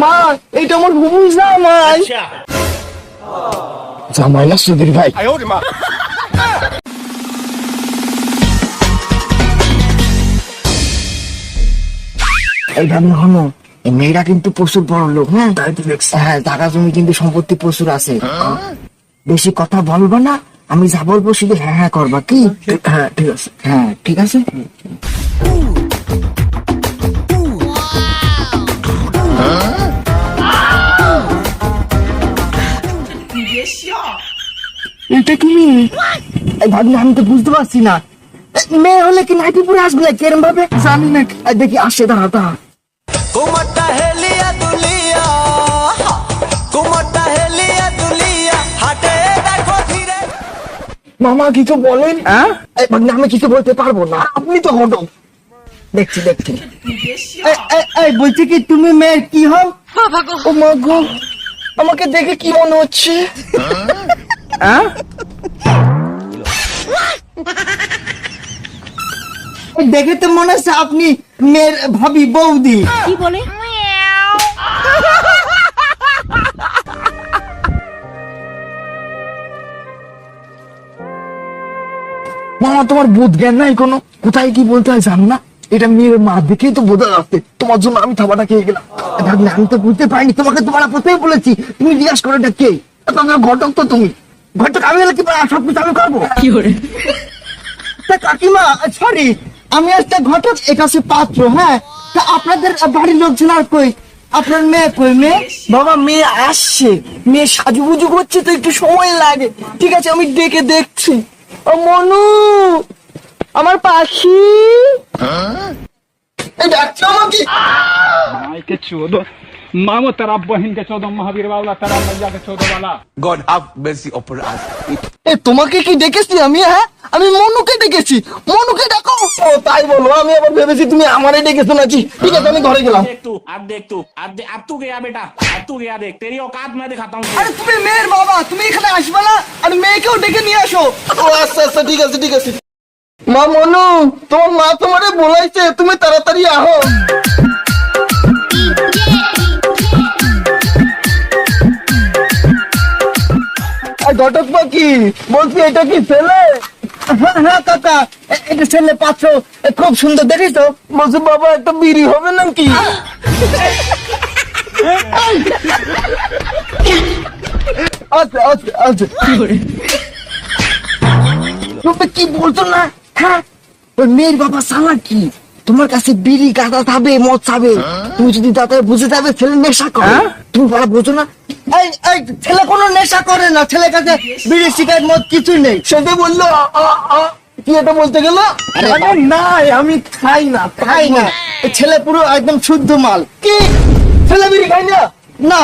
মা এটা আমার বুবু জামাই। জামাই না সুধীর ভাই। এইভাবে হলো মেয়েরা কিন্তু প্রচুর বড় লোক। হ্যাঁ তাই তো দেখছি। হ্যাঁ টাকা জমি কিন্তু সম্পত্তি প্রচুর আছে। বেশি কথা বলবা না, আমি যা বলবো শুধু হ্যাঁ হ্যাঁ করবা কি? হ্যাঁ ঠিক আছে, হ্যাঁ ঠিক আছে। এটা কি ভাবনা? আমি তো বুঝতে পারছি না। মেয়ে হলে কি নাইটি পরে আসবে না কেরম ভাবে জানি না। দেখি আসে, দাঁড়া দাঁড়া। মামা কিছু বলেন? আমি কিছু বলতে পারবো না, আপনি তো ঘটক। দেখছি দেখছি। বলছি কি তুমি মেয়ের কি হও? ও মা গো, আমাকে দেখে কি মনে হচ্ছে? দেখে তো মনে হচ্ছে আপনি মেয়ের ভাবি বৌদি। কি বলে? মামা তোমার বোধ জ্ঞান নাই কোনো? কোথায় কি বলতে হয় জানো না? এটা মেয়ের মা দেখেই তো বোঝা যাচ্ছে। তোমার জন্য আমি থাবাটা খেয়ে গেলাম। ভাবলে আমি তো বুঝতে পারিনি, তোমাকে তোমার প্রথমেই বলেছি। তুমি জিজ্ঞাসা করো এটা কে? ঘটক তো তুমি। ঘটক আমি হলে কি সবকিছু আমি করবো? কাকিমা সরি, আমি একটা ঘটক, এটা হচ্ছে পাত্র। হ্যাঁ তা আপনাদের বাড়ির লোকজন আর কই? আপনার মেয়ে কই? মেয়ে বাবা মেয়ে আসছে, মেয়ে সাজুগুজু করছে তো একটু সময় লাগে। ঠিক আছে আমি ডেকে দেখছি। ও মনু আমার পাখি, ডাকছো আমাকে? के 14 मामो तेरा बहन के 14 महावीर वाला तेरा मैया के 14 वाला God have mercy upon us. তোমাকে কি ডেকেছি আমি? হ্যাঁ আমি মনুকে ডেকেছি। মনুকে ডাকো। ও তাই বলো, আমি আবার ভেবেছি তুমি আমারই ডেকেছো নাকি। ঠিক আছে আমি ঘরে গেলাম। अब तू गया बेटा, अब तू गया, देख तेरी औकात मैं दिखाता हूँ। আরে তুমি মেয়ের বাবা, তুমি এখানে আসবে না? আর মেয়েকেও ডেকে নিয়ে আসো। ও আচ্ছা আচ্ছা ঠিক আছে ঠিক আছে। মা মনু, তোমার মা তোমারে বলাইছে তুমি তাড়াতাড়ি আহো। ঘটক পাখি বলছি এটা কি ছেলে? হ্যাঁ হ্যাঁ কাকা এটা ছেলে। পাত্র খুব সুন্দর, দেখিস তো? বলছি বাবা একটা বিড়ি হবে নাকি? আচ্ছা আচ্ছা আচ্ছা। তুমি কি বলছো না? হ্যাঁ ওই মেয়ের বাবা সালা কি তোমার কাছে বিড়ি গাঁদা খাবে, মদ খাবে। তুমি যদি দাদা বুঝে যাবে ছেলে নেশা করে, তুমি বলা বোঝো না? এই ছেলে কোনো নেশা করে না, ছেলের কাছে বিড়ি সিগারেট মদ কিছুই নেই। সেটা বললো কি এটা বলতে গেল? না আমি খাই না খাই না। ছেলে পুরো একদম শুদ্ধ মাল। কি ছেলে বিড়ি খাই না? না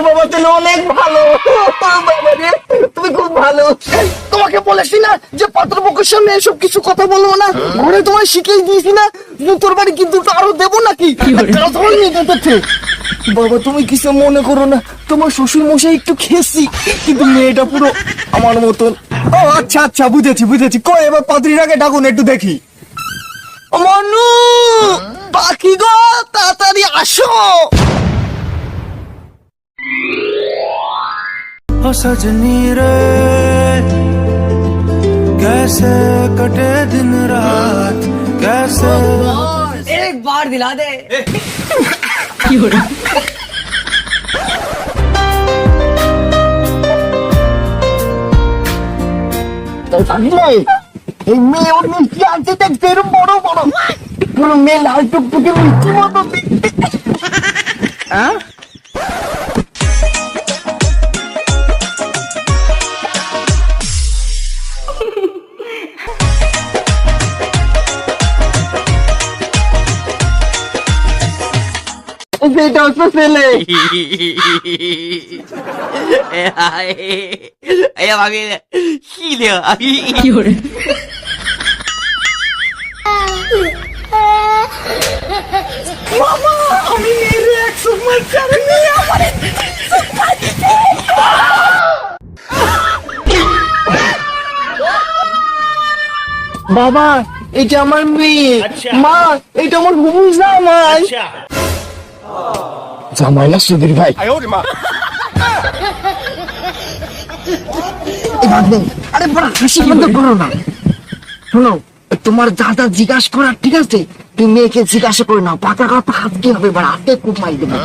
বাবা তুমি অনেক ভালো, তুমি খুব ভালো। তোমাকে বলেছি না যে পাত্রপক্ষের সামনে এসব কিছু কথা বলবো না। ঘরে তোমায় শিখিয়ে দিয়েছি না, তোর বাড়ি কিন্তু আরো দেবো নাকি? বাবা তুমি কিছু মনে করো না, তোমার শ্বশুর মশাই একটু খেয়েছি, কিন্তু মেয়েটা পুরো আমার মতন। ও আচ্ছা আচ্ছা বুঝেছি বুঝেছি। কই এবার পাত্রীর আগে ডাকুন একটু দেখি। মনু পাখি গো তাড়াতাড়ি আসো। ओ सजनी रे कैसे कटे दिन रात कैसे एक बार दिला दे। এই মেয়ে ওর মিষ্টি আনতে দেখতে এরকম বড় বড় পুরো মেয়ে লাল টুকটুকে মিষ্টি মতো দেখতে। হ্যাঁ এটা হচ্ছে ছেলে। মামা আমি মেরে 100 মাস করে নিয়ে আমার বাবা এটা আমার মেয়ে, মা এটা আমার হুবু জামাই। জামাই না সুধীর ভাই। এ ভাগ্নে, আরে বড় হাসি বন্ধ করো না। শোনো, তোমার দাদা জিজ্ঞাসা করার ঠিক আছে, তুমি মেয়েকে জিজ্ঞাসা করে নাও, পাকা কথা হাত কি হবে, বড় হাতে খুব মাই দেবে।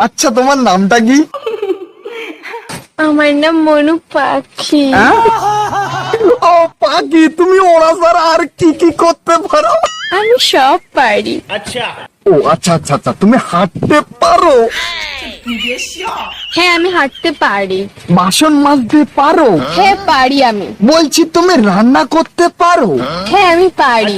আচ্ছা তোমার নামটা কি? আমার নাম মনু পাখি। ও পাখি, তুমি ওরা ছাড়া আর কি কি করতে পারো? আমি সব পারি। ও আচ্ছা আচ্ছা আচ্ছা, তুমি হাঁটতে পারো? হ্যাঁ আমি হাঁটতে পারি। বাসন মাজতে পারো? হ্যাঁ পারি আমি। বলছি তুমি রান্না করতে পারো? হ্যাঁ আমি পারি।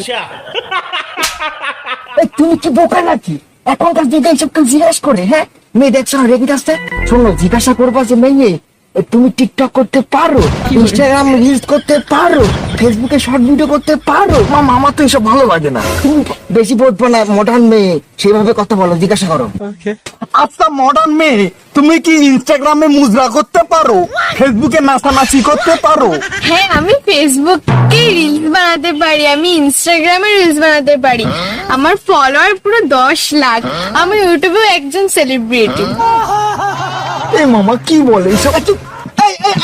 এই, তুমি কি বোকা নাকি? এখনকার যুগে এইসব কেউ জিজ্ঞাসা করে? হ্যাঁ, মেয়ে দেখছো রেগে আসছে। শোনো, জিজ্ঞাসা করবা যে মেয়ে তুমি টিকটক করতে পারো, ইনস্টাগ্রাম রিলস করতে পারো, ফেসবুকে শর্ট ভিডিও করতে পারো? মামা আমার তো এসব ভালো লাগে না। তুমি বেশি বলবো না, মডার্ন মেয়ে সেভাবে কথা বলো, জিজ্ঞাসা করো। আচ্ছা মডার্ন মেয়ে, তুমি কি ইনস্টাগ্রামে মুজরা করতে পারো, ফেসবুকে নাচানাচি করতে পারো? হ্যাঁ আমি ফেসবুকে রিলস বানাতে পারি, আমি ইনস্টাগ্রামে রিলস বানাতে পারি। আমার ফলোয়ার পুরো 10 লাখ। আমি ইউটিউবেও একজন সেলিব্রিটি। এই মামা কি বলে এসব?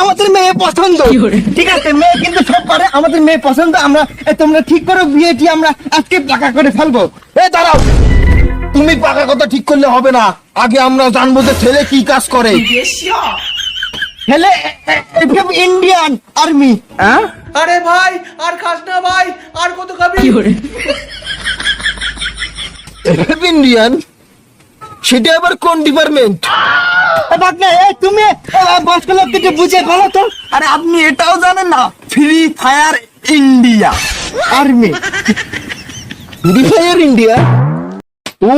আমাদের মেয়ে পছন্দ, ঠিক আছে, মেয়ে কিন্তু সব পারে, আমাদের মেয়ে পছন্দ। আমরা তোমরা ঠিক করো বিয়েটি, আমরা আজকে পাকা করে ফেলবো। দাঁড়াও, তুমি পাকা কথা ঠিক করলে হবে না, আগে আমরা জানবো যে ছেলে কি কাজ করে। ছেলে ইন্ডিয়ান আর্মি। আরে ভাই আর খাস না ভাই, আর কত খাবি? ইন্ডিয়ান, সেটা আবার কোন ডিপার্টমেন্ট? তুমি বয়স্ক লোককে বুঝে বলো তো। আরে আপনি এটাও জানেন না, Free Fire India army. Free Fire India? ও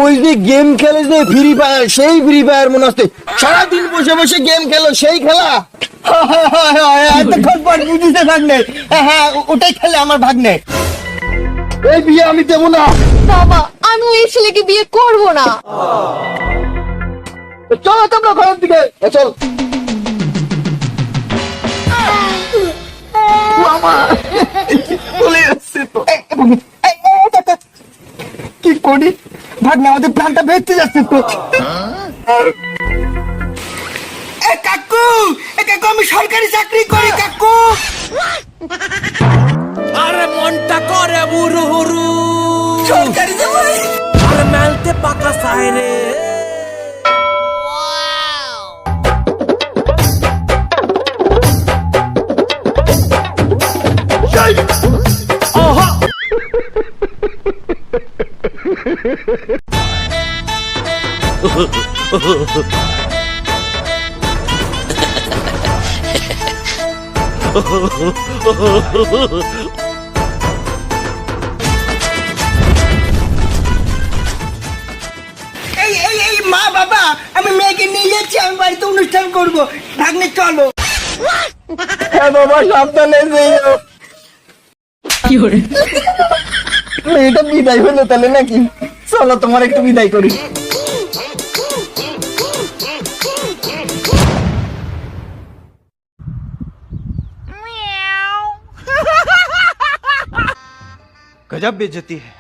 ওই যে গেম খেলে যে ফ্রি ফায়ার, সেই ফ্রি ফায়ার মনে হচ্ছে। সারাদিন বসে বসে গেম খেলো, সেই খেলা? এতক্ষণ পর বুঝিতে ভাগ্নে। হ্যাঁ ওটাই খেলে আমার ভাগ্নে। এই বিয়ে আমি দেবো না। বাবা আমি এই ছেলেকে বিয়ে করব না। চলো তোমরা ঘরের দিকে, চল। চলে যাচ্ছে তো। কি করি ভাগ্নে, আমাদের প্ল্যানটা বেঁচতে যাচ্ছে তো। কাকু, কাকু আমি সরকারি চাকরি করি কাকু। আরে মনটা করে বুরু হুরু, সরকারি চাকরি। আরে মেলতে পাকা সাইরে। এই মা বাবা, আমি মেয়েকে নিয়ে যাচ্ছি, আমি বাড়িতে অনুষ্ঠান করবো, ভাগ্নে চলো। হ্যাঁ বাবা সাবধানে যেও। এটা বিদায় হলো তাহলে নাকি? চলো তোমার একটু বিদায় করি। गजब बेइज्जती है।